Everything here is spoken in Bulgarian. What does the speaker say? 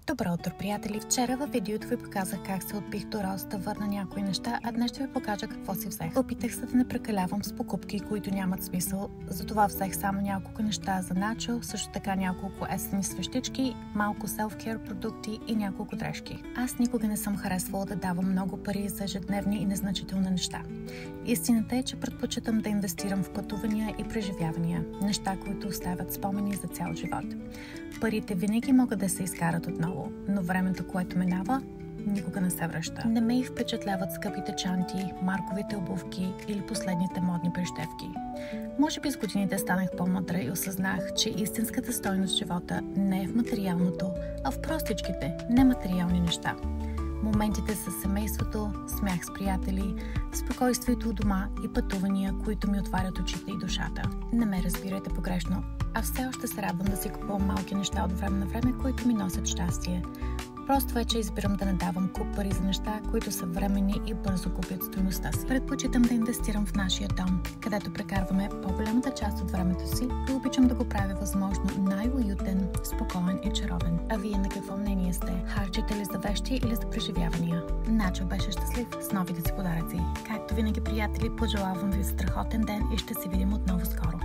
Добро утро, приятели! Вчера във видеото ви показах как се отбих до Роз да върна някои неща, а днес ще ви покажа какво си взех. Опитах се да не прекалявам с покупки, които нямат смисъл, затова взех само няколко неща за начо, също така няколко есенни свещички, малко self-care продукти и няколко дрежки. Аз никога не съм харесвала да давам много пари за ежедневни и незначителни неща. Истината е, че предпочитам да инвестирам в пътувания и преживявания, неща, които оставят спомени за цял живот. Парите винаги могат да се изкарат отново, но времето, което минава, никога не се връща. Не ме и впечатляват скъпите чанти, марковите обувки или последните модни прищевки. Може би с годините станах по-мъдра и осъзнах, че истинската стойност в живота не е в материалното, а в простичките, нематериални неща. Моментите с семейството, смях с приятели, спокойствието у дома и пътувания, които ми отварят очите и душата. Не ме разбирайте погрешно, а все още се радвам да си купувам малки неща от време на време, които ми носят щастие. Просто вече избирам да не давам куп пари за неща, които са временни и бързо губят стойността си. Предпочитам да инвестирам в нашия дом, където прекарваме по-голямата част от времето си и обичам да го правя възможно най-уютен, спокоен и чаровен. А вие на какво мнение сте? Харчите ли за вещи или за преживявания? Начо беше щастлив с новите си подаръци. Както винаги, приятели, пожелавам ви страхотен ден и ще се видим отново скоро.